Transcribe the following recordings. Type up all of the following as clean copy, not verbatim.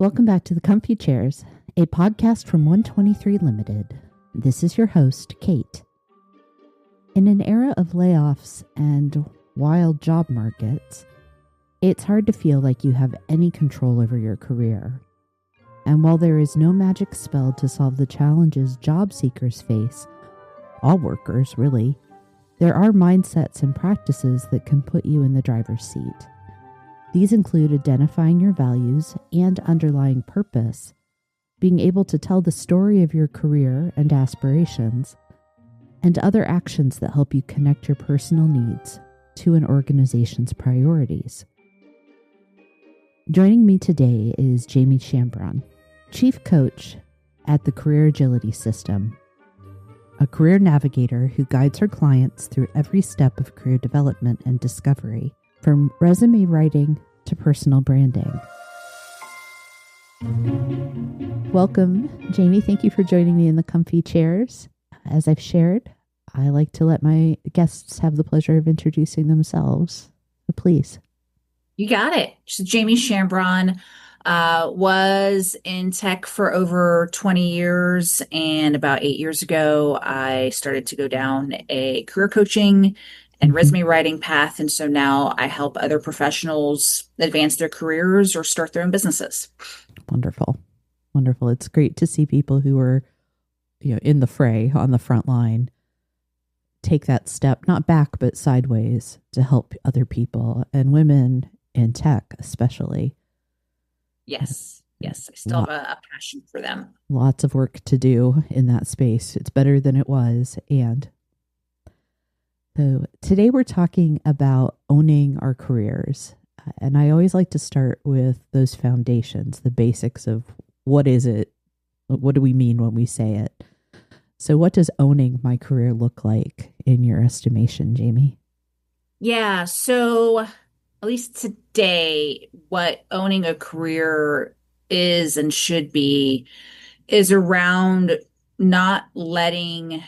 Welcome back to the Comfy Chairs, a podcast from 123 Limited. This is your host, Kate. In an era of layoffs and wild job markets, it's hard to feel like you have any control over your career. And while there is no magic spell to solve the challenges job seekers face, all workers really, there are mindsets and practices that can put you in the driver's seat. These include identifying your values and underlying purpose, being able to tell the story of your career and aspirations, and other actions that help you connect your personal needs to an organization's priorities. Joining me today is Jamie Chambron, Chief Coach at the Career Agility System, a career navigator who guides her clients through every step of career development and discovery, from resume writing to personal branding. Welcome, Jamie. Thank you for joining me in the comfy chairs. As I've shared, I like to let my guests have the pleasure of introducing themselves. So please. You got it. So Jamie Chambron was in tech for over 20 years, and about 8 years ago, I started to go down a career coaching and resume writing path. And so now I help other professionals advance their careers or start their own businesses. Wonderful. Wonderful. It's great to see people who are, in the fray on the front line take that step, not back, but sideways to help other people, and women in tech, especially. Yes. Yes. I still have a passion for them. Lots of work to do in that space. It's better than it was. And so today we're talking about owning our careers. And I always like to start with those foundations, the basics of what is it? What do we mean when we say it? So what does owning my career look like in your estimation, Jamie? Yeah. So at least today, what owning a career is and should be is around not letting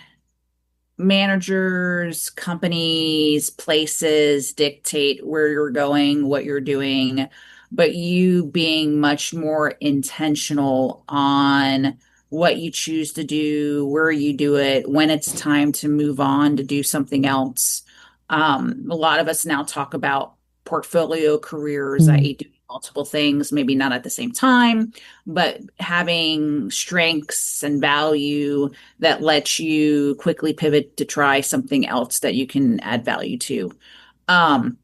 managers, companies, places dictate where you're going, what you're doing, but you being much more intentional on what you choose to do, where you do it, when it's time to move on to do something else. A lot of us now talk about portfolio careers, i.e., doing multiple things, maybe not at the same time, but having strengths and value that lets you quickly pivot to try something else that you can add value to. And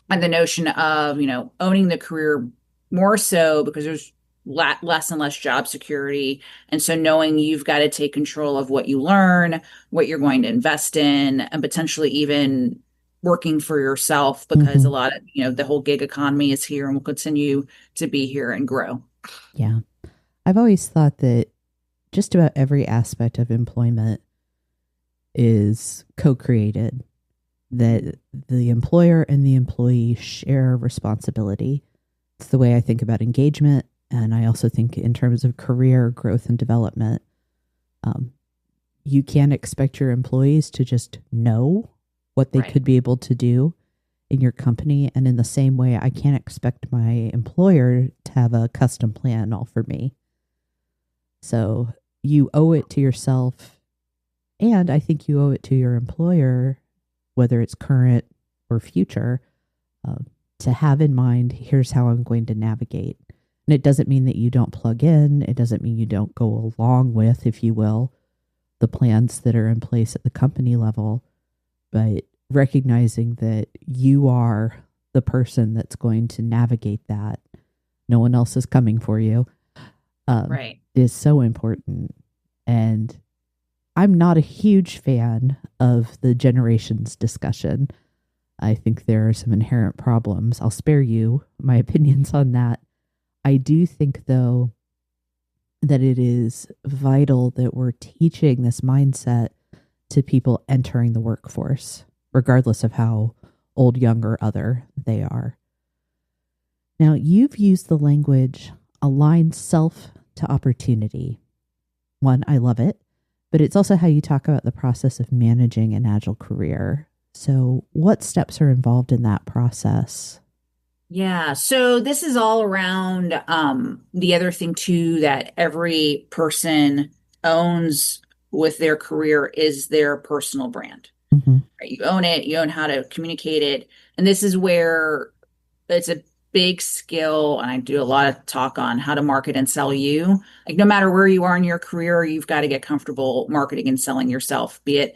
the notion of, owning the career more so because there's less and less job security. And so knowing you've got to take control of what you learn, what you're going to invest in, and potentially even working for yourself, because a lot of, the whole gig economy is here and will continue to be here and grow. Yeah. I've always thought that just about every aspect of employment is co-created, that the employer and the employee share responsibility. It's the way I think about engagement. And I also think in terms of career growth and development, you can't expect your employees to just know what they could be able to do in your company. And in the same way, I can't expect my employer to have a custom plan all for me. So you owe it to yourself. And I think you owe it to your employer, whether it's current or future, to have in mind, here's how I'm going to navigate. And it doesn't mean that you don't plug in. It doesn't mean you don't go along with, if you will, the plans that are in place at the company level, but recognizing that you are the person that's going to navigate that. No one else is coming for you. Is so important. And I'm not a huge fan of the generations discussion. I think there are some inherent problems. I'll spare you my opinions on that. I do think, though, that it is vital that we're teaching this mindset to people entering the workforce, regardless of how old, young, or other they are. Now, you've used the language align self to opportunity. One, I love it, but it's also how you talk about the process of managing an agile career. So what steps are involved in that process? Yeah. So this is all around the other thing too that every person owns with their career is their personal brand. Hmm. Right? You own it, you own how to communicate it. And this is where it's a big skill. And I do a lot of talk on how to market and sell you. Like no matter where you are in your career, you've got to get comfortable marketing and selling yourself, be it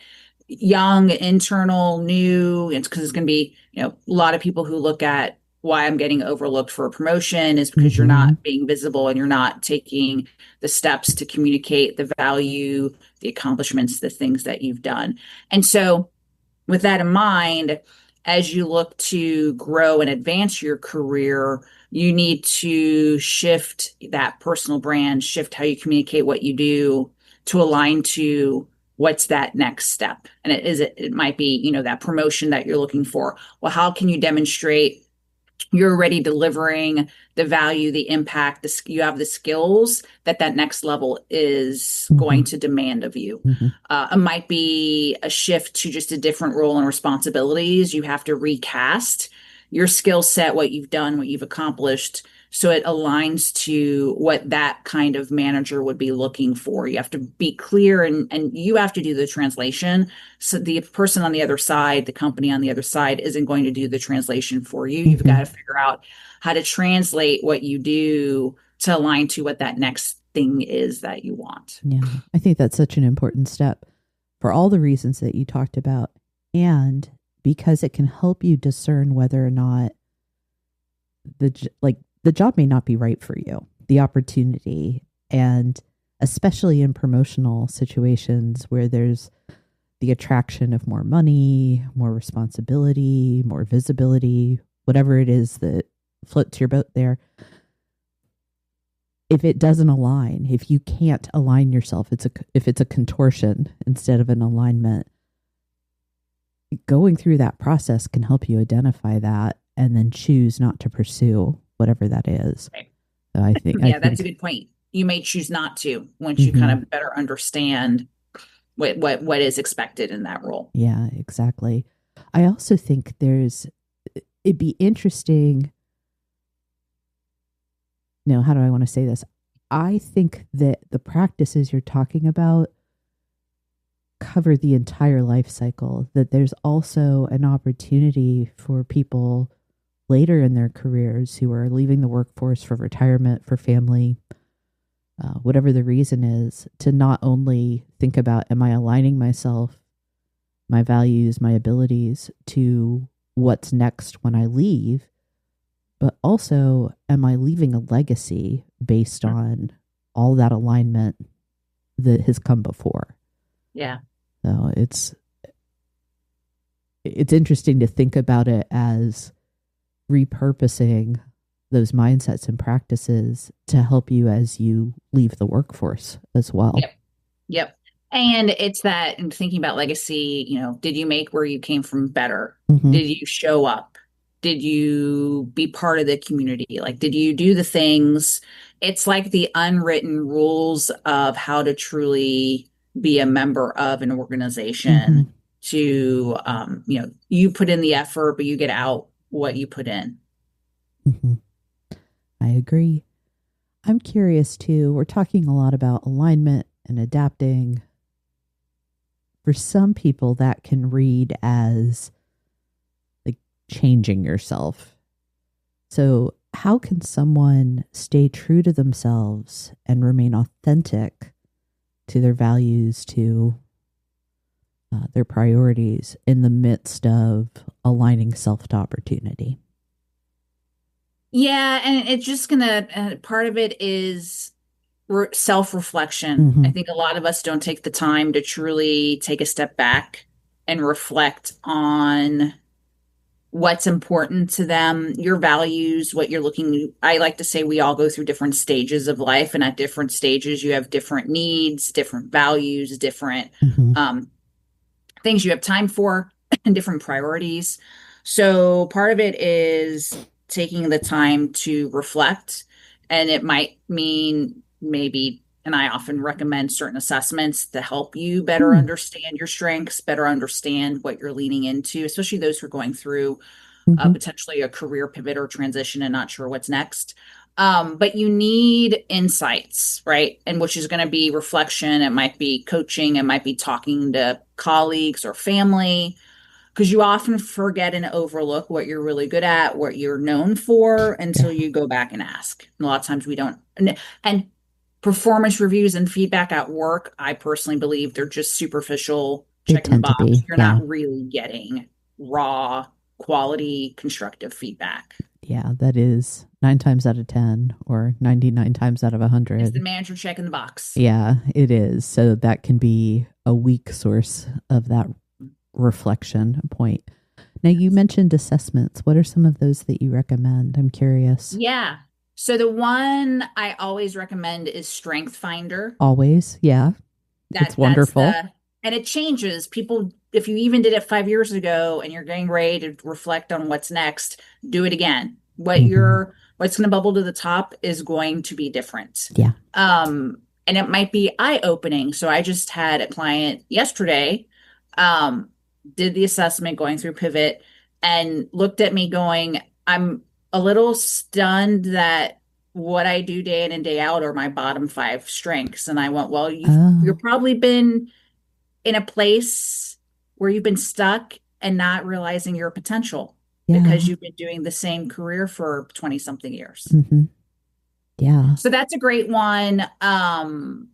young, internal, new. It's because it's going to be, a lot of people who look at why I'm getting overlooked for a promotion is because you're Hmm. not being visible and you're not taking the steps to communicate the value, the accomplishments, the things that you've done. And so with that in mind, as you look to grow and advance your career, you need to shift that personal brand, shift how you communicate what you do to align to what's that next step. And it might be, that promotion that you're looking for. Well, how can you demonstrate you're already delivering the value, the impact, you have the skills that next level is Hmm. going to demand of you. Hmm. It might be a shift to just a different role and responsibilities. You have to recast your skill set, what you've done, what you've accomplished, so it aligns to what that kind of manager would be looking for. You have to be clear and you have to do the translation. So the person on the other side, the company on the other side, isn't going to do the translation for you. You've got Hmm. to figure out how to translate what you do to align to what that next thing is that you want. Yeah, I think that's such an important step for all the reasons that you talked about, and because it can help you discern whether or not the job may not be right for you, the opportunity, and especially in promotional situations where there's the attraction of more money, more responsibility, more visibility, whatever it is that floats your boat there. If it doesn't align, if you can't align yourself, if it's a contortion instead of an alignment, going through that process can help you identify that and then choose not to pursue whatever that is. Right. So I Yeah, that's a think, good point. You may choose not to once you kind hmm, of better understand what is expected in that role. yeah, exactly. I also think it'd be interesting. No, how do I want to say this? I think that the practices you're talking about cover the entire life cycle, that there's also an opportunity for people later in their careers who are leaving the workforce for retirement, for family, whatever the reason is, to not only think about, am I aligning myself, my values, my abilities to what's next when I leave, but also, am I leaving a legacy based on all that alignment that has come before? Yeah. So it's interesting to think about it as repurposing those mindsets and practices to help you as you leave the workforce as well. Yep. Yep. And it's that and thinking about legacy, did you make where you came from better? Hmm. Did you show up? Did you be part of the community? Like, did you do the things? It's like the unwritten rules of how to truly be a member of an Hmm. organization to, you put in the effort, but you get out what you put in. Hmm. I agree. I'm curious too. We're talking a lot about alignment and adapting. For some people, that can read as like changing yourself. So, how can someone stay true to themselves and remain authentic to their values, to their priorities in the midst of aligning self to opportunity? Yeah, and it's just gonna, part of it is self-reflection. I Hmm. think a lot of us don't take the time to truly take a step back and reflect on what's important to them, your values, what you're looking. I like to say we all go through different stages of life, and at different stages, you have different needs, different values, different Hmm. um, things you have time for, and different priorities. So part of it is taking the time to reflect, and it might mean maybe, and I often recommend certain assessments to help you better Hmm. understand your strengths, better understand what you're leaning into, especially those who are going through. Hmm. potentially a career pivot or transition and not sure what's next. But you need insights, right? And which is going to be reflection. It might be coaching. It might be talking to colleagues or family, because you often forget and overlook what you're really good at, what you're known for Yeah, until you go back and ask. And a lot of times we don't. And performance reviews and feedback at work, I personally believe they're just superficial, they checking the tend to box. be. You're Yeah. not really getting raw, quality, constructive feedback. Yeah, that is 9 times out of 10 or 99 times out of It's the 100. manager checking the box. Yeah, it is. So that can be a weak source of that reflection point. Now, you mentioned assessments. What are some of those that you recommend? I'm curious. Yeah. So the one I always recommend is StrengthsFinder. Always. Yeah, it's That's wonderful. the, and it changes. People, if you even did it 5 years ago and you're getting ready to reflect on what's next, do it again. Hmm. What's going to bubble to the top is going to be different. Yeah. And it might be eye-opening. So I just had a client yesterday, um, did the assessment going through Pivot and looked at me going, I'm a little stunned that what I do day in and day out are my bottom five strengths. And I went, well, you're Oh, probably been in a place where you've been stuck and not realizing your potential because yeah. you've been doing the same career for 20 something years. Hmm. Yeah. So that's a great one.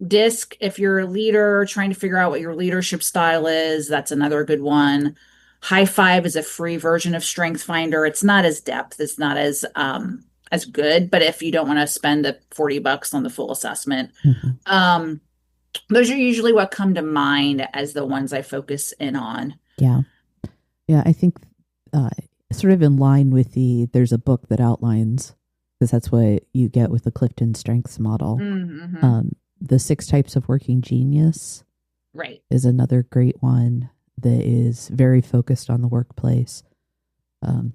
DISC, if you're a leader trying to figure out what your leadership style is, that's another good one. High Five is a free version of StrengthsFinder. It's not as depth, it's not as good, but if you don't want to spend the $40 on the full assessment, Hmm. um, those are usually what come to mind as the ones I focus in on. Yeah. Yeah. I think uh, sort of in line with there's a book that outlines, because that's what you get with the Clifton Strengths model. Mm-hmm. The 6 types of working genius Right. is another great one that is very focused on the workplace. Um,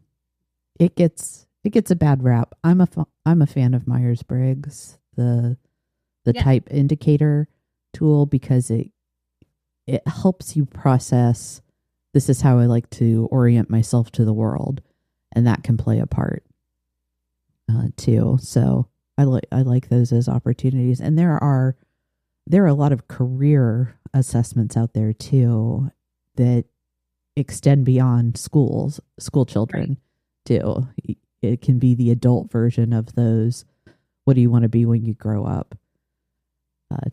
it gets a bad rap. I'm a fan of Myers Briggs, the Yeah. type indicator tool, because it helps you process. This is how I like to orient myself to the world, and that can play a part too. So I like those as opportunities, and there are a lot of career assessments out there too that extend beyond school Right. children too. It can be the adult version of those. What do you want to be when you grow up?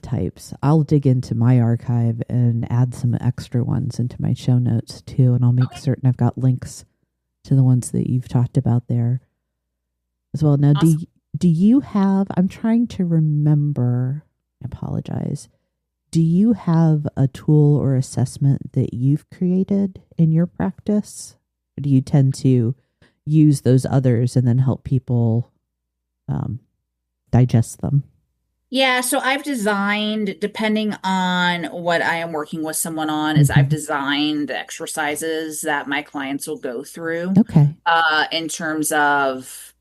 Types. I'll dig into my archive and add some extra ones into my show notes too, and I'll make Okay. certain I've got links to the ones that you've talked about there as well. Now, Awesome. do you have? I'm trying to remember. I apologize. Do you have a tool or assessment that you've created in your practice? Or do you tend to use those others and then help people um, digest them? Yeah, so I've designed, depending on what I am working with someone on, is I've Hmm. designed the exercises that my clients will go through Okay. in terms of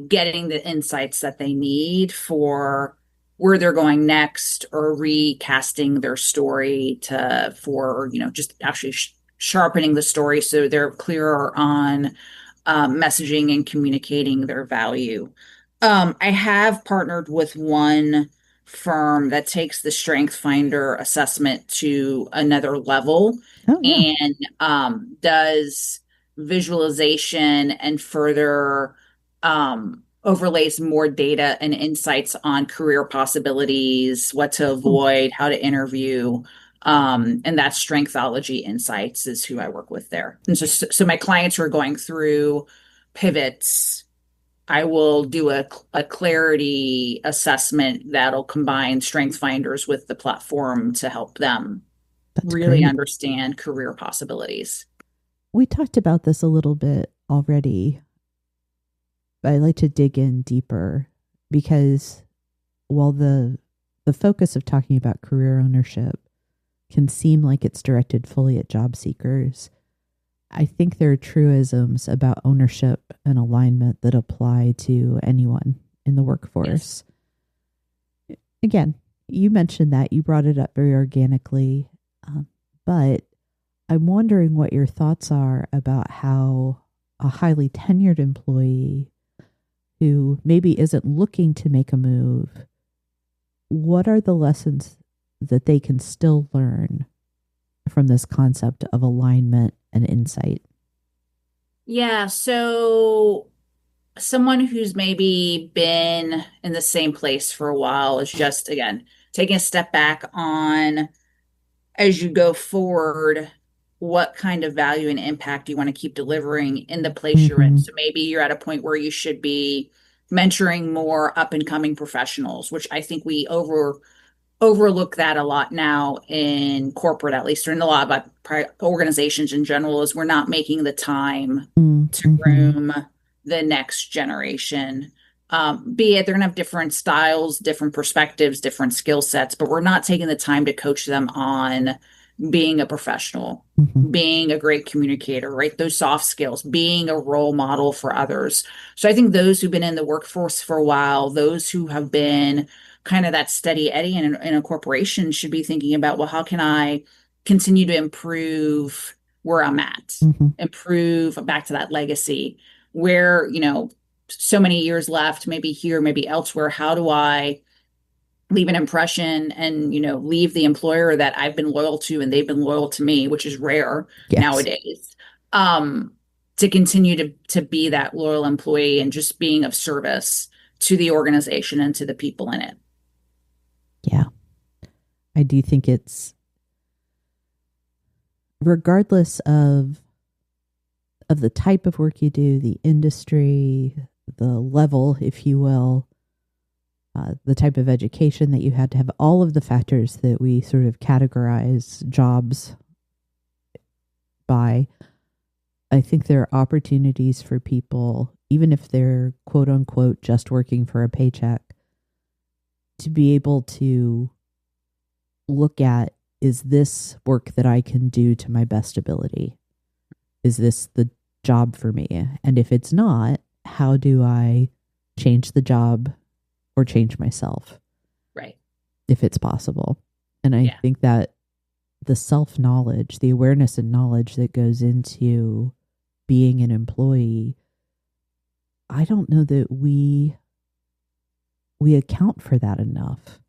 getting the insights that they need for where they're going next or recasting their story to for just actually sharpening the story so they're clearer on messaging and communicating their value. I have partnered with one firm that takes the Strength Finder assessment to another level Oh yeah. and does visualization and further overlays more data and insights on career possibilities, what to Oh, avoid, how to interview. And that's Strengthology Insights is who I work with there. And so my clients who are going through pivots, I will do a clarity assessment that'll combine strength finders with the platform to help them that's really great. understand career possibilities. We talked about this a little bit already, but I like to dig in deeper because while the focus of talking about career ownership can seem like it's directed fully at job seekers, I think there are truisms about ownership and alignment that apply to anyone in the Yes. workforce. Again, you mentioned that you brought it up very organically, but I'm wondering what your thoughts are about how a highly tenured employee who maybe isn't looking to make a move, what are the lessons that they can still learn from this concept of alignment and insight? Yeah, so someone who's maybe been in the same place for a while is just, again, taking a step back on as you go forward, what kind of value and impact you want to keep delivering in the place you're in. Mm-hmm. So maybe you're at a point where you should be mentoring more up and coming professionals, which I think we overlook that a lot now in corporate, at least, or in a lot of organizations in general, is we're not making the time to Mm-hmm. groom the next generation. Be it they're going to have different styles, different perspectives, different skill sets, but we're not taking the time to coach them on being a professional, Mm-hmm. being a great communicator, right? Those soft skills, being a role model for others. So I think those who've been in the workforce for a while, those who have been kind of that steady Eddie in a corporation should be thinking about, well, how can I continue to improve where I'm at, Mm-hmm. improve back to that legacy where, so many years left, maybe here, maybe elsewhere. How do I leave an impression and leave the employer that I've been loyal to and they've been loyal to me, which is rare Yes. nowadays, um to continue to be that loyal employee and just being of service to the organization and to the people in it. Yeah. I do think it's, regardless of the type of work you do, the industry, the level, if you will, the type of education that you had to have, all of the factors that we sort of categorize jobs by, I think there are opportunities for people, even if they're quote unquote just working for a paycheck, to be able to look at, is this work that I can do to my best ability? Is this the job for me? And if it's not, how do I change the job or change myself? Right. If it's possible. And I Yeah. think that the self-knowledge, the awareness and knowledge that goes into being an employee, I don't know that we account for that enough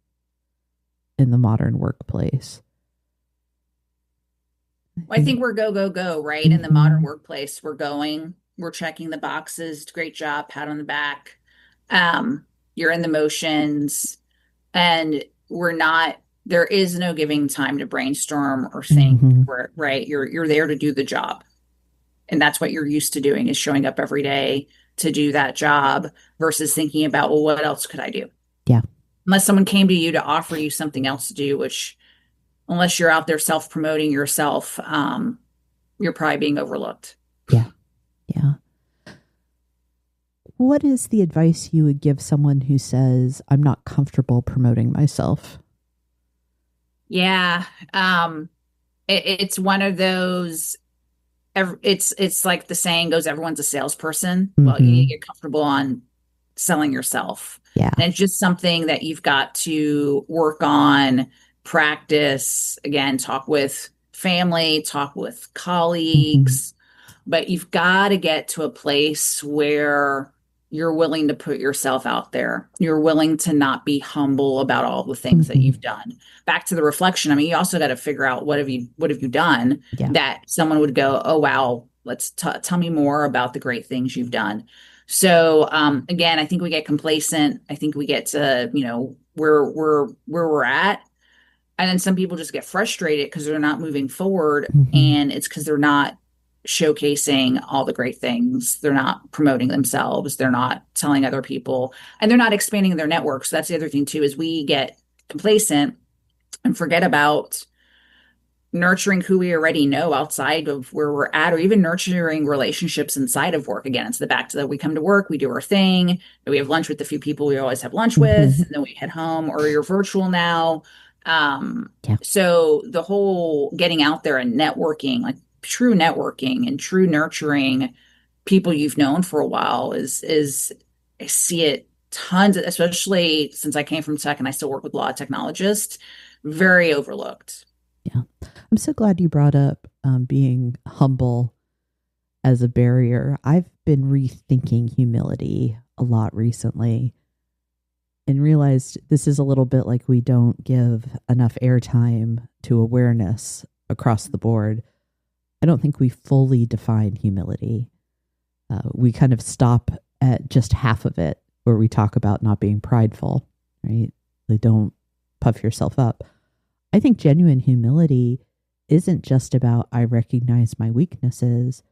in the modern workplace. Well, I think we're go, go, go, right? In the modern workplace, we're checking the boxes. Great job, pat on the back. You're in the motions, and there is no giving time to brainstorm or think, Mm-hmm. right? You're there to do the job. And that's what you're used to doing, is showing up every day to do that job versus thinking about, well, what else could I do? Yeah. Unless someone came to you to offer you something else to do, which unless you're out there self-promoting yourself, you're probably being overlooked. Yeah. Yeah. What is the advice you would give someone who says, I'm not comfortable promoting myself? Yeah. It's one of those, it's like the saying goes, everyone's a salesperson. Well, you need to get comfortable on selling yourself. Yeah. And it's just something that you've got to work on, practice, again, talk with family, talk with colleagues, but you've got to get to a place where you're willing to put yourself out there. You're willing to not be humble about all the things that you've done. Back to the reflection. I mean, you also got to figure out what have you done that someone would go, oh, wow, let's tell me more about the great things you've done. So again, I think we get complacent. I think we get to, where we're at. And then some people just get frustrated because they're not moving forward. And it's because they're not showcasing all the great things. They're not promoting themselves. They're not telling other people, and they're not expanding their network. So that's the other thing too, is we get complacent and forget about nurturing who we already know outside of where we're at, or even nurturing relationships inside of work. Again, it's the back to that we come to work, we do our thing, we have lunch with the few people we always have lunch with, and then we head home, or you're virtual now. So the whole getting out there and networking, like true networking and true nurturing people you've known for a while is I see it tons, especially since I came from tech and I still work with a lot of technologists, very overlooked. Yeah. I'm so glad you brought up being humble as a barrier. I've been rethinking humility a lot recently and realized this is a little bit like we don't give enough airtime to awareness across the board. I don't think we fully define humility. We kind of stop at just half of it, where we talk about not being prideful, right? They don't puff yourself up. I think genuine humility isn't just about I recognize my weaknesses.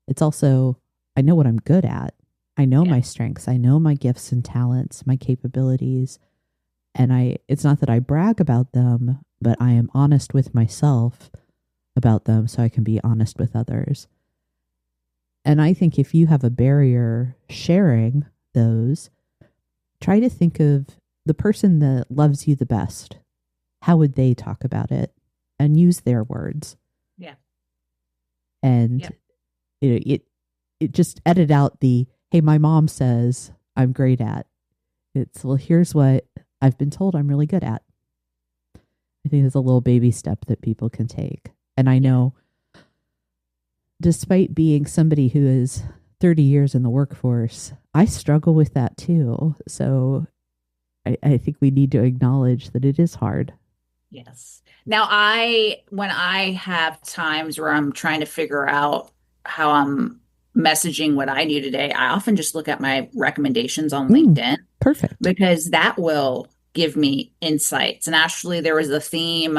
It's also I know what I'm good at. I know my strengths. I know my gifts and talents, my capabilities. And it's not that I brag about them, but I am honest with myself about them so I can be honest with others. And I think if you have a barrier sharing those, try to think of the person that loves you the best. How would they talk about it? And use their words. Yeah. And it just edit out the, hey, my mom says I'm great at. It's, well, here's what I've been told I'm really good at. I think it's a little baby step that people can take. And I know, despite being somebody who is 30 years in the workforce, I struggle with that too. So I think we need to acknowledge that it is hard. Yes. Now, when I have times where I'm trying to figure out how I'm messaging what I do today, I often just look at my recommendations on LinkedIn. Perfect. Because that will give me insights. And actually, there was a theme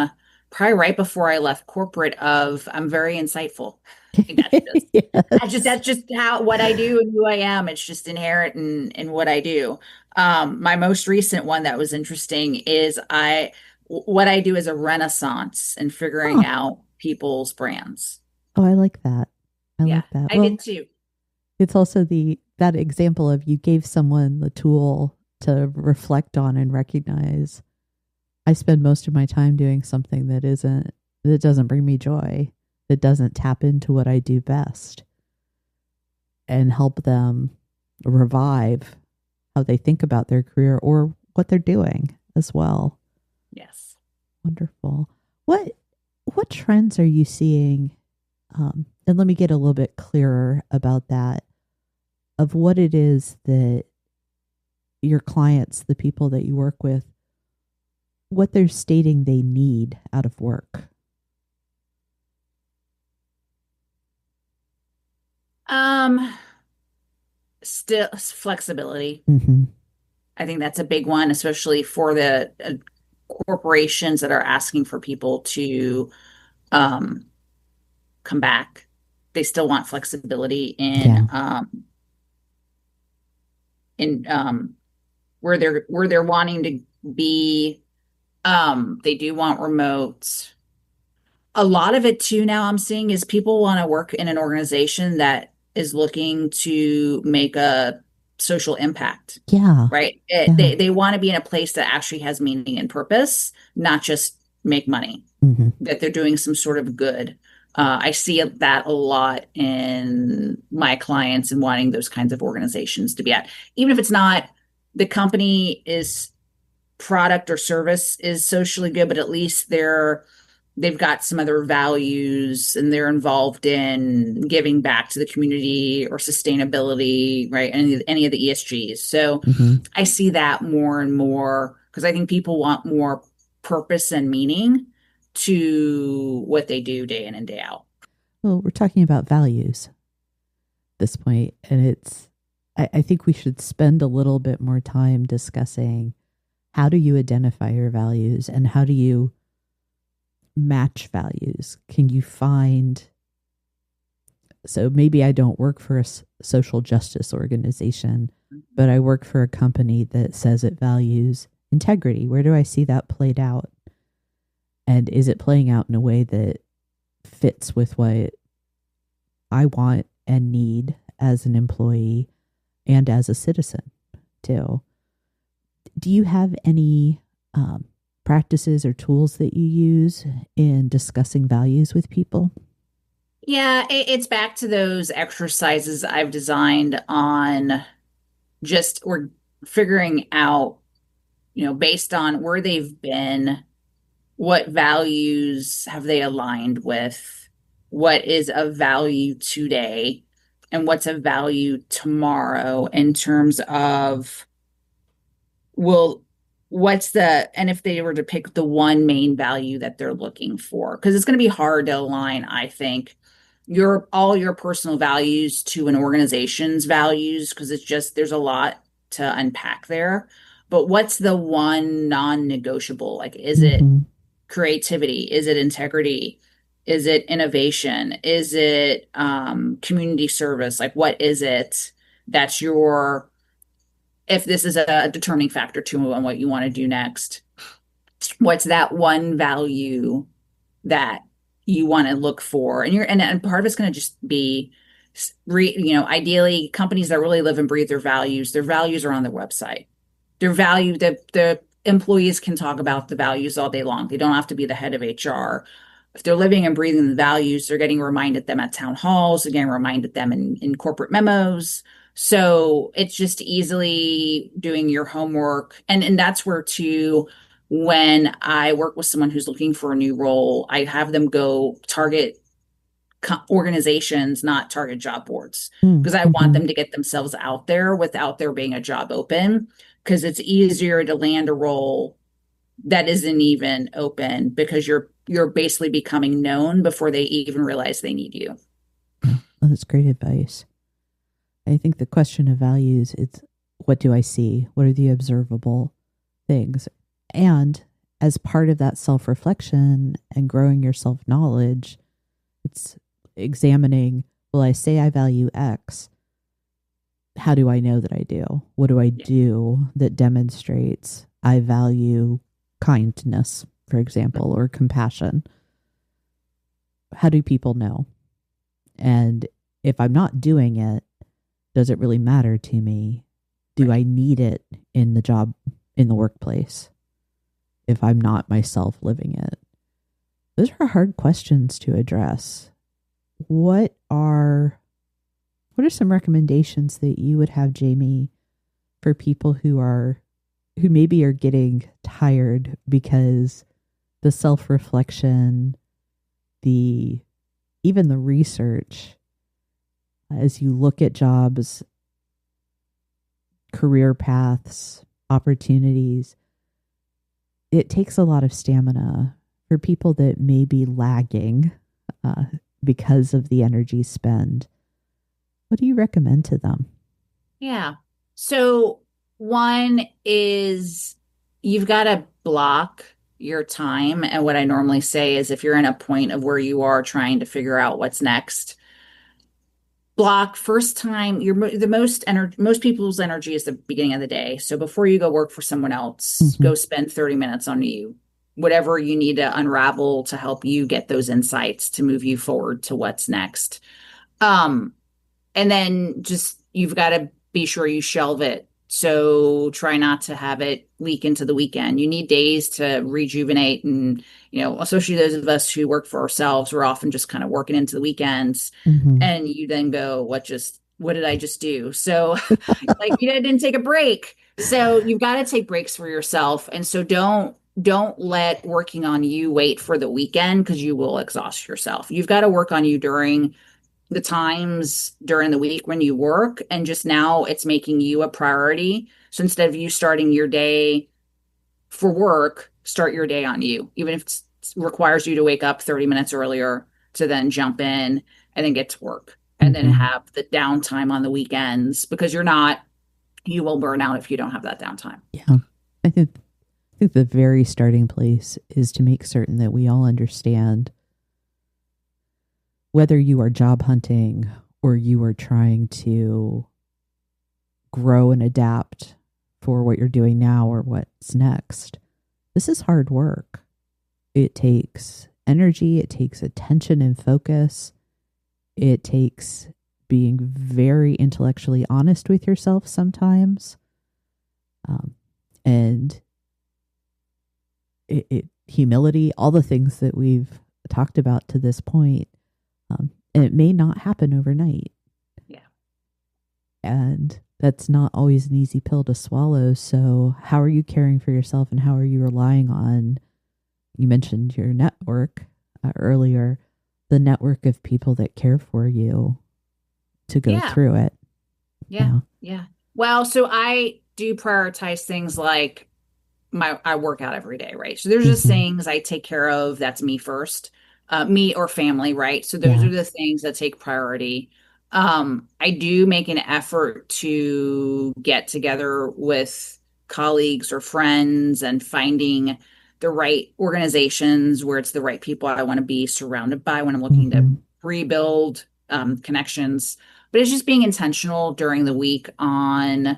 probably right before I left corporate of I'm very insightful. That's just how what I do and who I am. It's just inherent in what I do. My most recent one that was interesting is what I do is a renaissance in figuring out people's brands. Oh, I like that. I like that. I did too. It's also that example of you gave someone the tool to reflect on and recognize. I spend most of my time doing something that doesn't bring me joy, that doesn't tap into what I do best, and help them revive how they think about their career or what they're doing as well. Yes. Wonderful. What trends are you seeing? And let me get a little bit clearer about that, of what it is that your clients, the people that you work with, what they're stating they need out of work. Still flexibility. Mm-hmm. I think that's a big one, especially for the corporations that are asking for people to come back. They still want flexibility in where they're wanting to be. They do want remote. A lot of it too now I'm seeing is people want to work in an organization that is looking to make a social impact. Yeah. Right. They want to be in a place that actually has meaning and purpose, not just make money, that they're doing some sort of good. I see that a lot in my clients and wanting those kinds of organizations to be at, even if it's not the company is product or service is socially good, but at least they've got some other values and they're involved in giving back to the community or sustainability, right? Any of the ESGs. So I see that more and more because I think people want more purpose and meaning to what they do day in and day out. Well, we're talking about values at this point, and I think we should spend a little bit more time discussing how do you identify your values and how do you match values? Can you find, so maybe I don't work for a social justice organization, but I work for a company that says it values integrity. Where do I see that played out? And is it playing out in a way that fits with what I want and need as an employee and as a citizen too? Do you have any practices or tools that you use in discussing values with people? Yeah, it's back to those exercises I've designed on we're figuring out, based on where they've been, what values have they aligned with, what is of value today, and what's of value tomorrow in terms of, well, and if they were to pick the one main value that they're looking for, because it's going to be hard to align, I think, all your personal values to an organization's values, because it's just, there's a lot to unpack there. But what's the one non-negotiable? Like, is it Mm-hmm. creativity? Is it integrity? Is it innovation? Is it community service? Like, what is it that's your, if this is a determining factor too on what you want to do next, what's that one value that you want to look for? And part of it's going to just be, ideally companies that really live and breathe their values are on their website. Their value, the employees can talk about the values all day long. They don't have to be the head of HR. If they're living and breathing the values, they're getting reminded them at town halls, they're getting reminded them in corporate memos. So it's just easily doing your homework. And that's where too, when I work with someone who's looking for a new role, I have them go target organizations, not target job boards, because I want Mm-hmm. them to get themselves out there without there being a job open, because it's easier to land a role that isn't even open because you're basically becoming known before they even realize they need you. Well, that's great advice. I think the question of values, it's what do I see? What are the observable things? And as part of that self-reflection and growing your self-knowledge, it's examining, well, I say I value X. How do I know that I do? What do I do that demonstrates I value kindness, for example, or compassion? How do people know? And if I'm not doing it, does it really matter to me? Do I need it in the job, in the workplace, if I'm not myself living it? Those are hard questions to address. What are some recommendations that you would have, Jamie, for people who maybe are getting tired because the self-reflection, even the research, as you look at jobs, career paths, opportunities, it takes a lot of stamina for people that may be lagging because of the energy spend. What do you recommend to them? Yeah. So one is, you've got to block your time. And what I normally say is, if you're in a point of where you are trying to figure out what's next, block first time. Most people's energy is the beginning of the day. So before you go work for someone else, Mm-hmm. go spend 30 minutes on you, whatever you need to unravel to help you get those insights to move you forward to what's next. And then just, you've got to be sure you shelve it. So try not to have it leak into the weekend. You need days to rejuvenate. And, especially those of us who work for ourselves, we're often just kind of working into the weekends. Mm-hmm. And you then go, what did I just do? So like, you didn't take a break. So you've got to take breaks for yourself. And so don't let working on you wait for the weekend, because you will exhaust yourself. You've got to work on you during the times during the week when you work, and just now it's making you a priority. So instead of you starting your day for work, start your day on you, even if it requires you to wake up 30 minutes earlier to then jump in and then get to work, and then Mm-hmm. have the downtime on the weekends, because you will burn out if you don't have that downtime. Yeah. I think the very starting place is to make certain that we all understand, whether you are job hunting or you are trying to grow and adapt for what you're doing now or what's next, this is hard work. It takes energy, it takes attention and focus. It takes being very intellectually honest with yourself sometimes. And humility, all the things that we've talked about to this point. And it may not happen overnight. Yeah. And that's not always an easy pill to swallow. So how are you caring for yourself, and how are you relying on, you mentioned your network earlier, the network of people that care for you to go Yeah. through it. Yeah. Yeah. Yeah. Well, so I do prioritize things like I work out every day, right? So there's just Hmm. things I take care of. That's me first, me or family, right? So those Yeah. are the things that take priority. I do make an effort to get together with colleagues or friends and finding the right organizations where it's the right people I want to be surrounded by when I'm looking to Hmm. rebuild connections. But it's just being intentional during the week on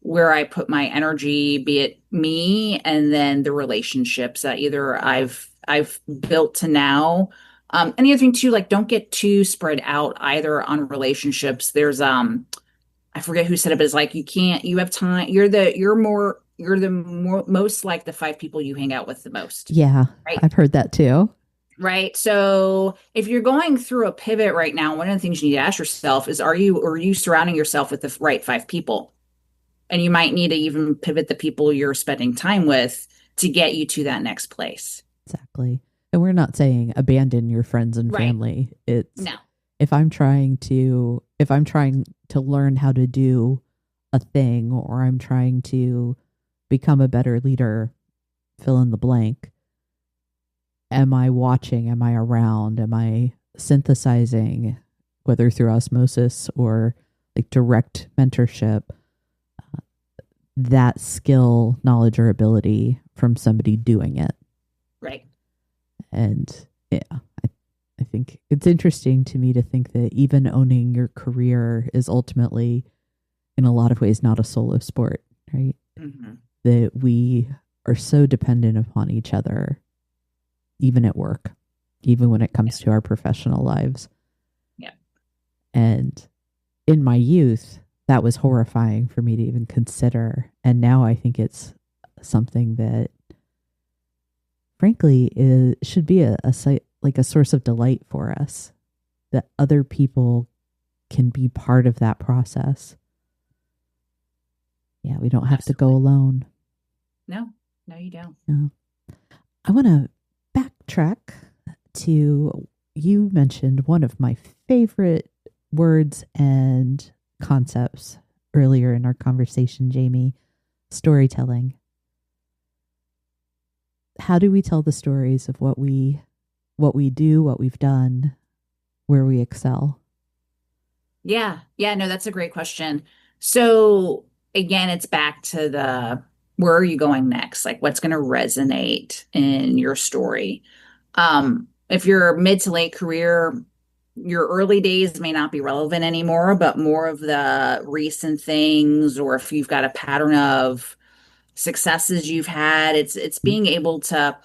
where I put my energy, be it me and then the relationships that either I've built to now. And the other thing too, like don't get too spread out either on relationships. There's I forget who said it, but it's like you have time, you're the more most like the five people you hang out with the most. Yeah. Right. I've heard that too. Right. So if you're going through a pivot right now, one of the things you need to ask yourself is are you surrounding yourself with the right five people? And you might need to even pivot the people you're spending time with to get you to that next place. Exactly. And we're not saying abandon your friends and Right. family. It's No. if I'm trying to learn how to do a thing, or I'm trying to become a better leader, fill in the blank. Am I watching? Am I around? Am I synthesizing, whether through osmosis or like direct mentorship, that skill, knowledge, or ability from somebody doing it? Right. And yeah, I think it's interesting to me to think that even owning your career is ultimately, in a lot of ways, not a solo sport, right? Hmm. That we are so dependent upon each other, even at work, even when it Yeah. comes to our professional lives. Yeah. And in my youth, that was horrifying for me to even consider. And now I think it's something that, frankly, should be a site like a source of delight for us, that other people can be part of that process. Yeah, we don't have to go Absolutely. alone. No. No, you don't. No. I want to backtrack to, you mentioned one of my favorite words and concepts earlier in our conversation, Jamie: storytelling. How do we tell the stories of what we do, what we've done, where we excel? Yeah. Yeah. No, that's a great question. So again, it's back to the where are you going next? Like what's going to resonate in your story? If you're mid to late career, your early days may not be relevant anymore, but more of the recent things, or if you've got a pattern of successes you've had, it's being able to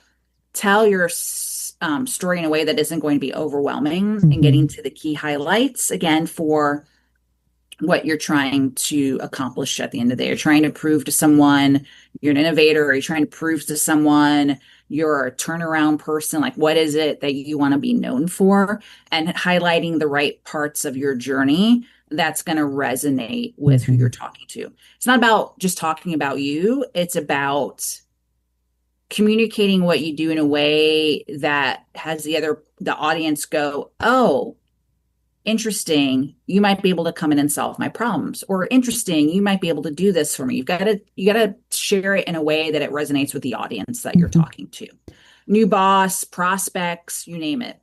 tell your story in a way that isn't going to be overwhelming and Mm-hmm. getting to the key highlights again for what you're trying to accomplish at the end of the day. You're trying to prove to someone you're an innovator, or you're trying to prove to someone you're a turnaround person. Like, what is it that you want to be known for? And highlighting the right parts of your journey that's going to resonate with who Mm-hmm. you're talking to. It's not about just talking about you, it's about communicating what you do in a way that has the audience go, oh, interesting, you might be able to come in and solve my problems, or interesting, you might be able to do this for me. You got to share it in a way that it resonates with the audience that you're Mm-hmm. talking to. New boss, prospects, you name it.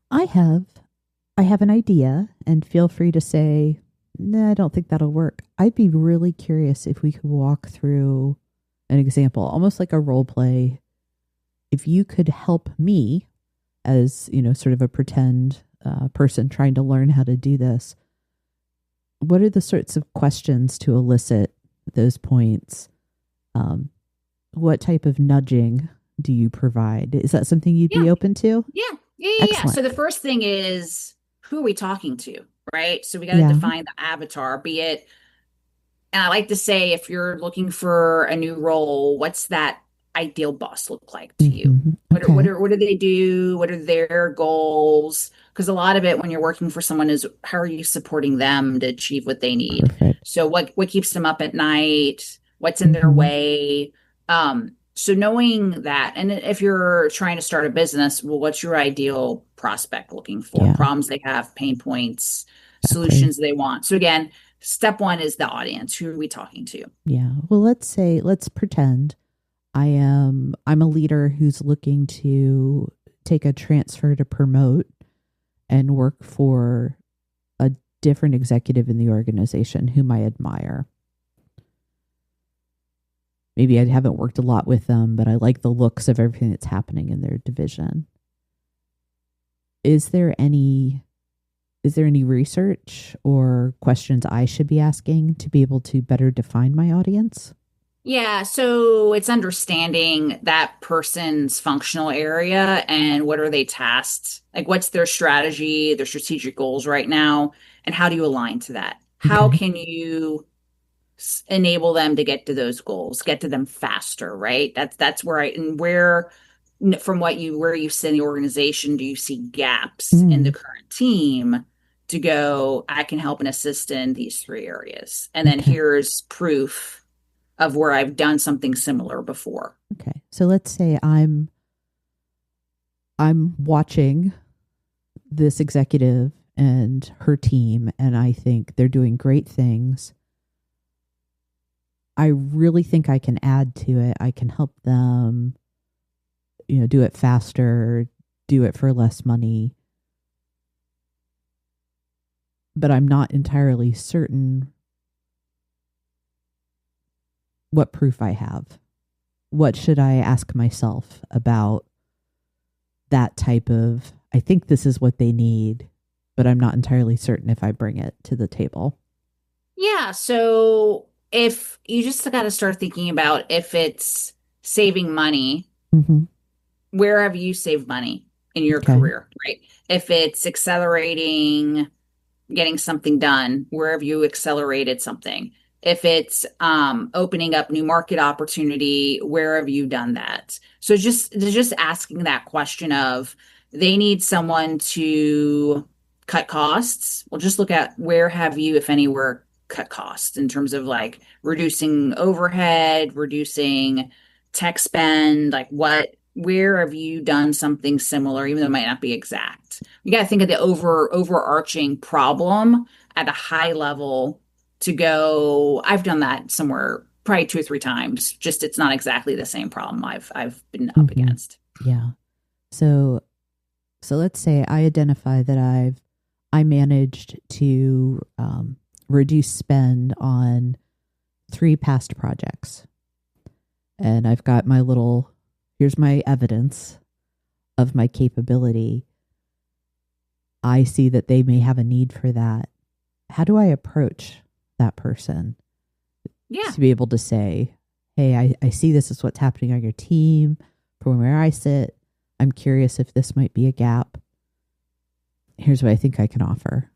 I have I have an idea, and feel free to say, nah, I don't think that'll work. I'd be really curious if we could walk through an example, almost like a role play. If you could help me as, sort of a pretend person trying to learn how to do this, what are the sorts of questions to elicit those points? Um, what type of nudging do you provide? Is that something you'd Yeah, be open to? yeah, yeah. Excellent. So the first thing is who are we talking to, right? So we got to Yeah. define the avatar, be it, and I like to say, if you're looking for a new role, what's that ideal boss look like to you? Hmm. Okay. What do they do? What are their goals? Because a lot of it when you're working for someone is how are you supporting them to achieve what they need? Perfect. So what keeps them up at night? What's in their Hmm. way? So knowing that, and if you're trying to start a business, well, what's your ideal prospect looking for? Yeah. Problems they have, pain points. Exactly. solutions they want. So again, step one is the audience. Who are we talking to? Yeah. Well, let's pretend I'm a leader who's looking to take a transfer to promote and work for a different executive in the organization whom I admire. Maybe I haven't worked a lot with them, but I like the looks of everything that's happening in their division. Is there any research or questions I should be asking to be able to better define my audience? Yeah, so it's understanding that person's functional area and what are they tasked? Like, what's their strategy, their strategic goals right now, and how do you align to that? How Okay. can you enable them to get to those goals, get to them faster, right? That's where and where from what you where you sit in the organization, do you see gaps in the Mm, current team to go, I can help and assist in these three areas. And then okay. here's proof of where I've done something similar before. Okay. So let's say I'm watching this executive and her team and I think they're doing great things. I really think I can add to it. I can help them, do it faster, do it for less money. But I'm not entirely certain what proof I have. What should I ask myself about that type of, I think this is what they need, but I'm not entirely certain if I bring it to the table. Yeah, so if you just got to start thinking about if it's saving money, Mm-hmm. where have you saved money in your Okay. career, right? If it's accelerating getting something done, where have you accelerated something? If it's opening up new market opportunity, where have you done that? So just asking that question of they need someone to cut costs. Well, just look at where have you, if anywhere, cut costs in terms of like reducing overhead, reducing tech spend, like where have you done something similar, even though it might not be exact? You got to think of the overarching problem at a high level to go, I've done that somewhere probably two or three times. Just it's not exactly the same problem I've been up Mm-hmm. against. Yeah. So let's say I identify that I managed to reduce spend on 3 past projects, and I've got my little, here's my evidence of my capability. I see that they may have a need for that. How do I approach that person Yeah. to be able to say, hey, I see this is what's happening on your team from where I sit. I'm curious if this might be a gap. Here's what I think I can offer.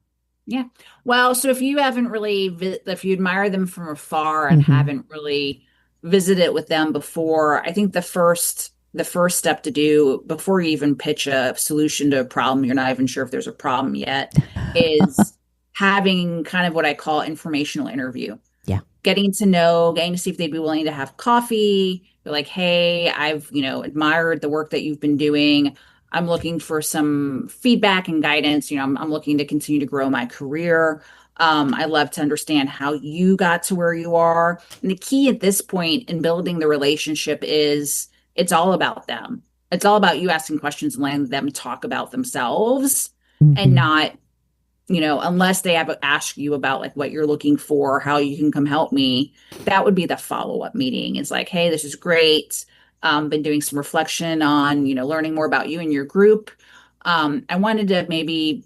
Yeah. Well, so if you haven't really, if you admire them from afar and Mm-hmm. haven't really visited with them before, I think the first step to do before you even pitch a solution to a problem, you're not even sure if there's a problem yet, is having kind of what I call informational interview. Yeah. Getting to see if they'd be willing to have coffee. Be like, hey, I've, admired the work that you've been doing. I'm looking for some feedback and guidance. I'm looking to continue to grow my career. I'd love to understand how you got to where you are. And the key at this point in building the relationship is it's all about them. It's all about you asking questions and letting them talk about themselves and Mm-hmm. not unless they have ask you about like what you're looking for, how you can come help me, that would be the follow-up meeting. It's like, hey, this is great. Been doing some reflection on, learning more about you and your group. I wanted to maybe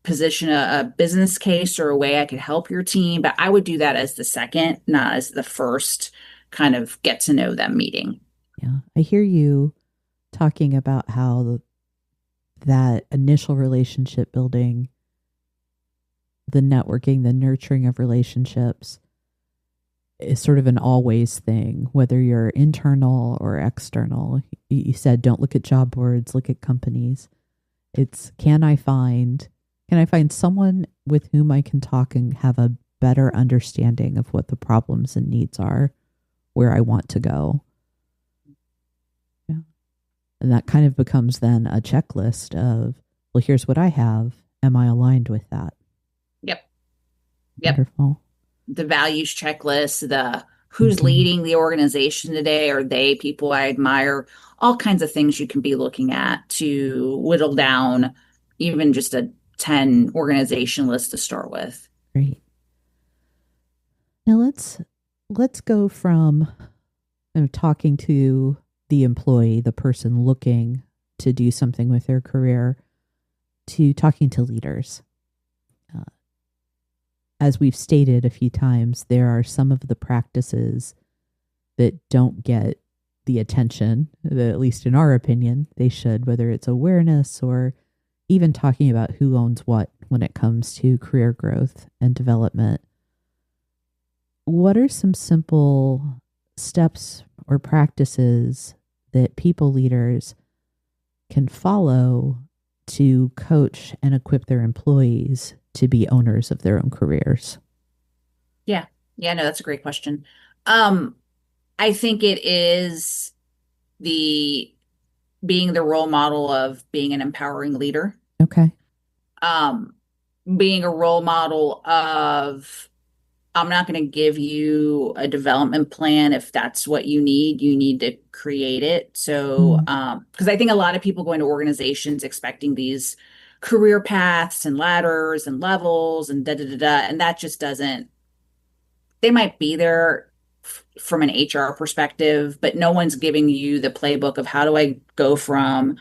position a business case or a way I could help your team, but I would do that as the second, not as the first kind of get to know them meeting. Yeah. I hear you talking about how that initial relationship building, the networking, the nurturing of relationships is sort of an always thing, whether you're internal or external. You said don't look at job boards, look at companies. It's can I find someone with whom I can talk and have a better understanding of what the problems and needs are, where I want to go. Yeah. And that kind of becomes then a checklist of, well, here's what I have. Am I aligned with that? Yep. Yep. Wonderful. The values checklist, the who's Hmm. leading the organization today, are they people I admire? All kinds of things you can be looking at to whittle down even just a 10 organization list to start with. Great. Now let's go from talking to the employee, the person looking to do something with their career, to talking to leaders. Uh, as we've stated a few times, there are some of the practices that don't get the attention that, at least in our opinion, they should, whether it's awareness or even talking about who owns what when it comes to career growth and development. What are some simple steps or practices that people leaders can follow to coach and equip their employees to be owners of their own careers? Yeah. Yeah, no, that's a great question. Um, I think it is the being the role model of being an empowering leader. Okay. Um, being a role model of I'm not going to give you a development plan if that's what you need. You need to create it. So, Mm, because I think a lot of people go into organizations expecting these career paths and ladders and levels and da da da da, and that just doesn't. They might be there from an HR perspective, but no one's giving you the playbook of how do I go from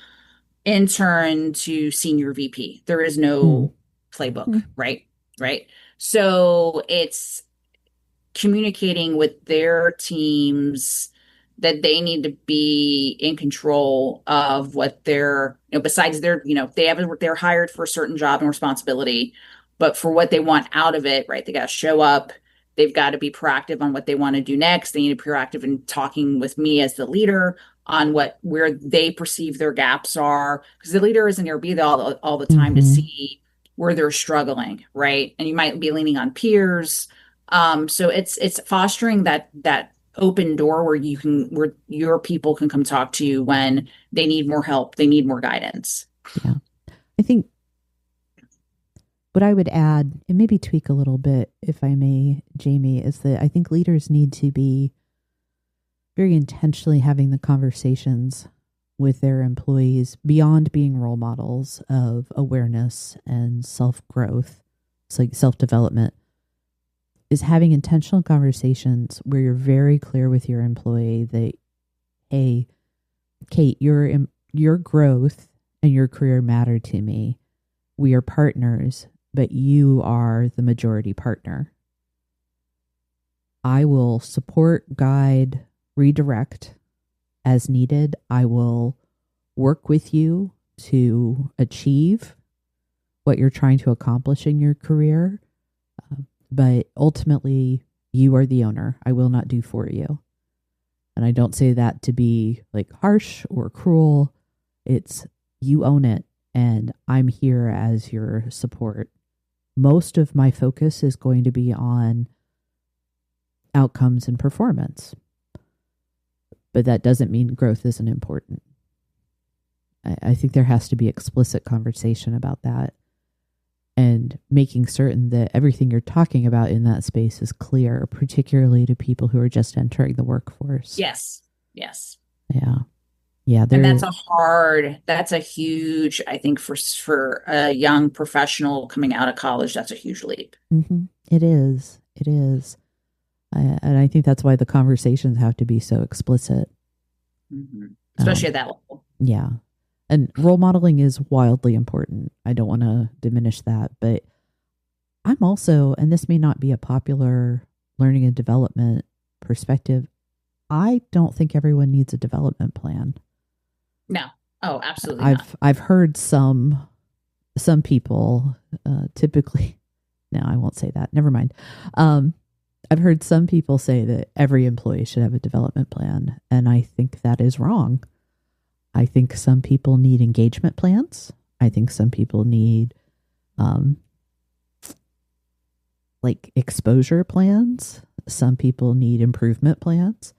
intern to senior VP. There is mm, no playbook, mm, right? Right. So it's communicating with their teams that they need to be in control of what they're, besides their, they have they're hired for a certain job and responsibility, but for what they want out of it, right? They got to show up. They've got to be proactive on what they want to do next. They need to be proactive in talking with me as the leader on where they perceive their gaps are, because the leader isn't going to be there all the time to mm-hmm. see where they're struggling, right? And you might be leaning on peers, so it's fostering that open door where your people can come talk to you when they need more help, they need more guidance. Yeah. I think what I would add, and maybe tweak a little bit, if I may, Jamie, is that I think leaders need to be very intentionally having the conversations with their employees beyond being role models of awareness and self growth, it's like self development, is having intentional conversations where you're very clear with your employee that, hey, Kate, your growth and your career matter to me. We are partners, but you are the majority partner. I will support, guide, redirect as needed. I will work with you to achieve what you're trying to accomplish in your career. But ultimately, you are the owner. I will not do for you. And I don't say that to be like harsh or cruel. It's you own it, and I'm here as your support. Most of my focus is going to be on outcomes and performance, but that doesn't mean growth isn't important. I think there has to be explicit conversation about that, and making certain that everything you're talking about in that space is clear, particularly to people who are just entering the workforce. Yes. Yes. Yeah. Yeah. And There. that's a huge, I think for a young professional coming out of college, that's a huge leap. Mm-hmm, it is. It is. And I think that's why the conversations have to be so explicit. Mm-hmm. Especially at that level. Yeah. And role modeling is wildly important. I don't want to diminish that, but I'm also, and this may not be a popular learning and development perspective, I don't think everyone needs a development plan. No. Oh, absolutely not. I've heard some people, typically, no, I won't say that. Never mind. I've heard some people say that every employee should have a development plan, and I think that is wrong. I think some people need engagement plans. I think some people need like exposure plans. Some people need improvement plans.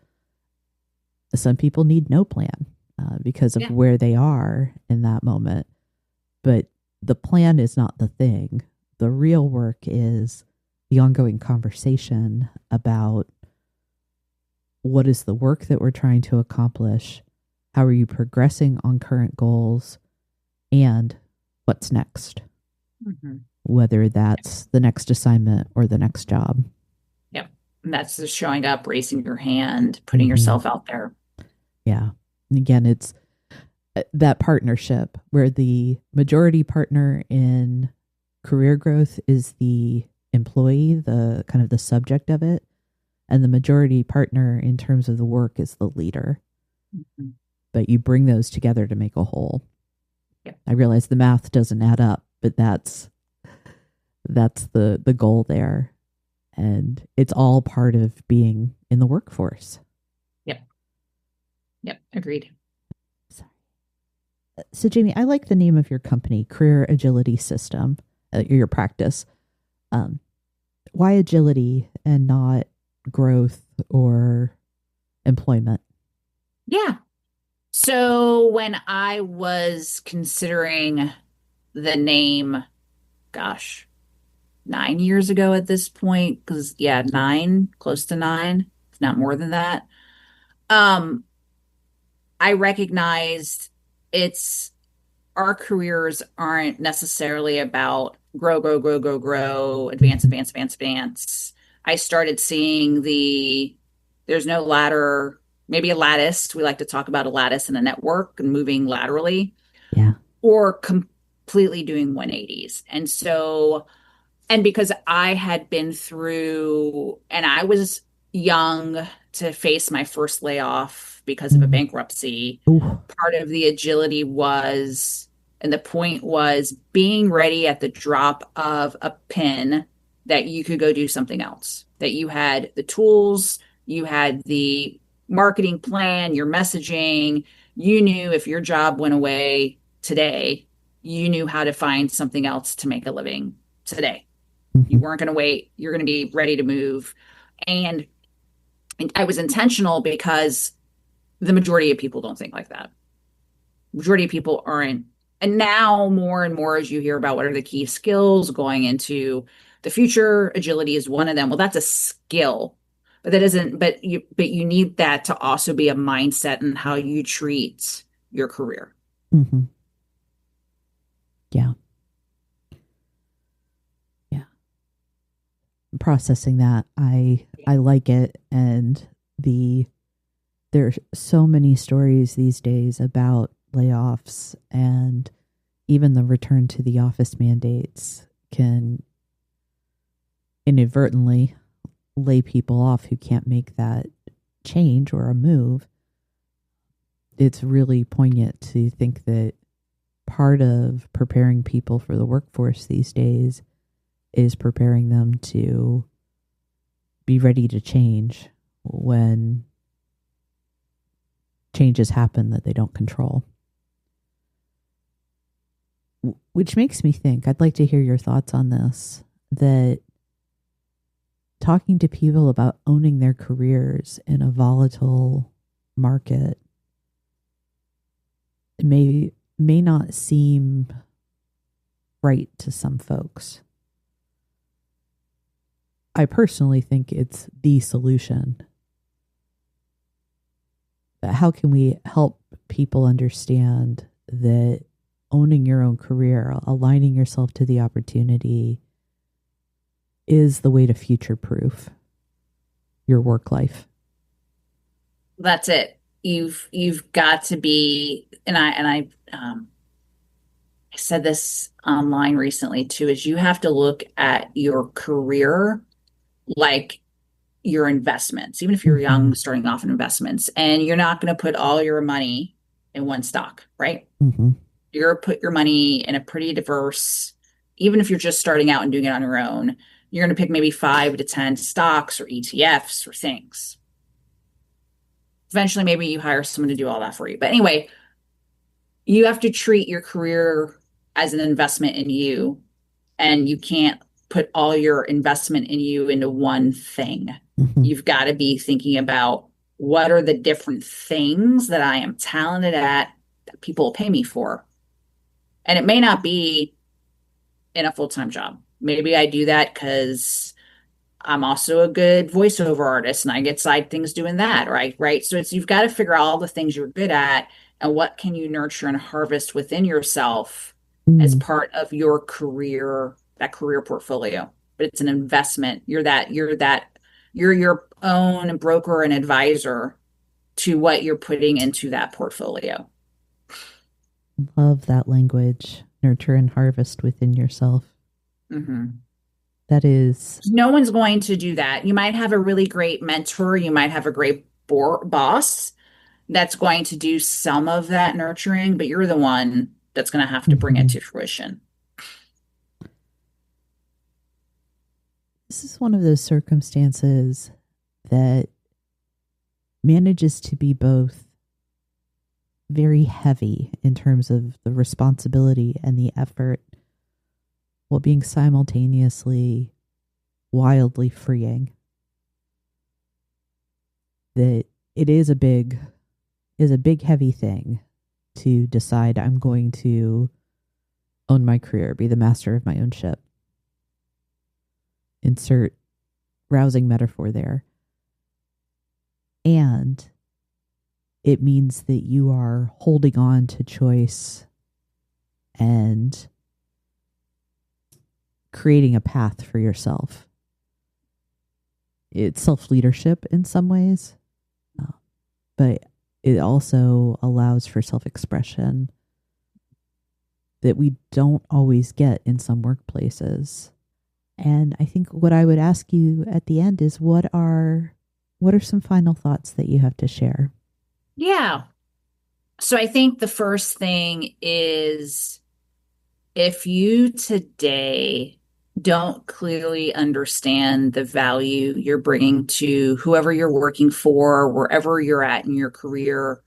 Some people need no plan because of where they are in that moment. But the plan is not the thing. The real work is the ongoing conversation about what is the work that we're trying to accomplish, how are you progressing on current goals, and what's next, whether that's the next assignment or the next job. Yep. And that's just showing up, raising your hand, putting yourself out there. Yeah. And again, it's that partnership where the majority partner in career growth is the employee, the kind of the subject of it, and the majority partner in terms of the work is the leader. But you bring those together to make a whole. Yep. I realize the math doesn't add up, but that's the goal there. And it's all part of being in the workforce. Yep. Agreed. So Jamie, I like the name of your company, Career Agility System, your practice. Why agility and not growth or employment? Yeah. So when I was considering the name, gosh, 9 years ago at this point, because close to nine, if not more than that, I recognized it's our careers aren't necessarily about grow, grow, grow, grow, grow, advance, advance, advance, advance. I started seeing there's no ladder, maybe a lattice. We like to talk about a lattice and a network and moving laterally. Yeah. Or completely doing 180s. And because I had been through, and I was young to face my first layoff because of a bankruptcy, part of the agility was, and the point was being ready at the drop of a pin that you could go do something else, that you had the tools, you had the marketing plan, your messaging, you knew if your job went away today, you knew how to find something else to make a living today. You weren't going to wait. You're going to be ready to move. And I was intentional because the majority of people don't think like that. Majority of people aren't. And now more and more, as you hear about what are the key skills going into the future, agility is one of them. Well, that's a skill, but that isn't, but you need that to also be a mindset in how you treat your career. Yeah. Processing that, I like it. And there's so many stories these days about layoffs, and even the return to the office mandates can inadvertently lay people off who can't make that change or a move. It's really poignant to think that part of preparing people for the workforce these days is preparing them to be ready to change when changes happen that they don't control. Which makes me think, I'd like to hear your thoughts on this, that talking to people about owning their careers in a volatile market may not seem right to some folks. I personally think it's the solution. But how can we help people understand that owning your own career, aligning yourself to the opportunity, is the way to future-proof your work life? That's it. You've got to be, and I said this online recently too, is you have to look at your career like your investments, even if you're young, starting off in investments, and you're not going to put all your money in one stock, right? You're going to put your money in a pretty diverse, even if you're just starting out and doing it on your own, you're going to pick maybe 5 to 10 stocks or ETFs or things. Eventually, maybe you hire someone to do all that for you. But anyway, you have to treat your career as an investment in you, and you can't put all your investment in you into one thing. You've got to be thinking about what are the different things that I am talented at that people will pay me for. And it may not be in a full-time job. Maybe I do that because, I'm also a good voiceover artist and I get side things doing that, right? Right. So it's you've got to figure out all the things you're good at and what can you nurture and harvest within yourself as Mm, part of your career, that career portfolio. But it's an investment. You're your own broker and advisor to what you're putting into that portfolio. love that language. Nurture and harvest within yourself. Hmm. That is, No one's going to do that. You might have a really great mentor, you might have a great boss that's going to do some of that nurturing, but you're the one that's going to have to bring it mhm. to fruition. This is one of those circumstances that manages to be both very heavy in terms of the responsibility and the effort while being simultaneously wildly freeing. That it is a big heavy thing to decide I'm going to own my career, be the master of my own ship. Insert rousing metaphor there. And it means that you are holding on to choice and creating a path for yourself. It's self-leadership in some ways, but it also allows for self-expression that we don't always get in some workplaces. And I think what I would ask you at the end is what are some final thoughts that you have to share? Yeah. So I think the first thing is if you today don't clearly understand the value you're bringing to whoever you're working for, wherever you're at in your career,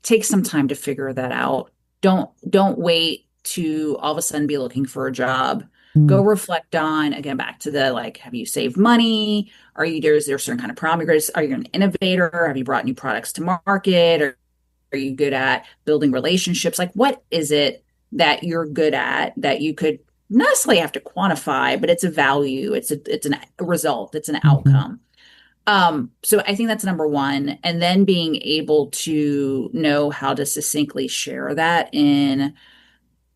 take some time to figure that out. Don't wait to all of a sudden be looking for a job. Go Mm, reflect on, again, back to the like, have you saved money? Is there a certain kind of progress? Are you an innovator? Have you brought new products to market? Or are you good at building relationships? Like, what is it that you're good at that you could not necessarily have to quantify, but it's a value, a result, it's an mm-hmm, outcome. So I think that's number one. And then being able to know how to succinctly share that in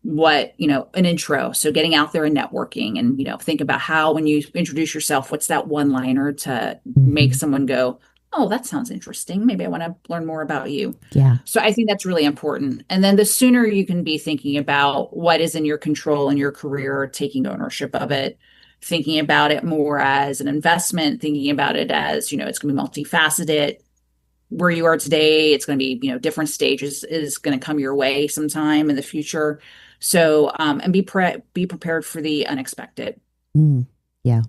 an intro. So getting out there and networking and, think about how when you introduce yourself, what's that one liner to make mm-hmm. someone go, oh, that sounds interesting. Maybe I want to learn more about you. Yeah. So I think that's really important. And then the sooner you can be thinking about what is in your control in your career, taking ownership of it, thinking about it more as an investment, thinking about it as, it's going to be multifaceted. Where you are today, it's going to be, different stages is going to come your way sometime in the future. So, and be prepared for the unexpected. Mm, yeah.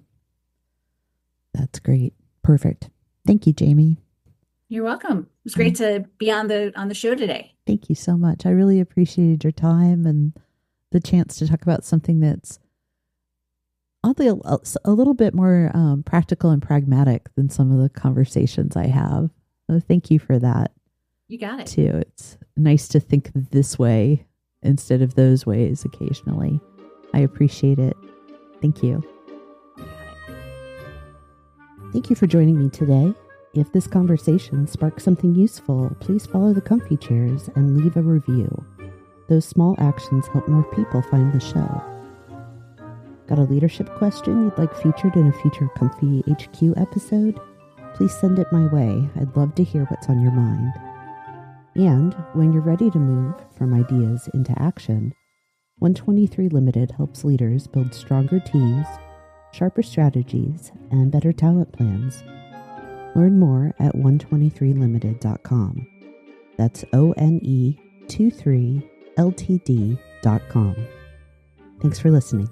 That's great. Perfect. Thank you, Jamie. You're welcome. It was Uh, great to be on the show today. Thank you so much. I really appreciated your time and the chance to talk about something that's oddly a little bit more practical and pragmatic than some of the conversations I have. So thank you for that You got it. too. It's nice to think this way instead of those ways occasionally. I appreciate it. Thank you. You got it. Thank you for joining me today. If this conversation sparked something useful, please follow the Comfy Chairs and leave a review. Those small actions help more people find the show. Got a leadership question you'd like featured in a future Comfy HQ episode? Please send it my way. I'd love to hear what's on your mind. And when you're ready to move from ideas into action, 123 Limited helps leaders build stronger teams, sharper strategies, and better talent plans. Learn more at 123limited.com. That's ONE23LTD.com. Thanks for listening.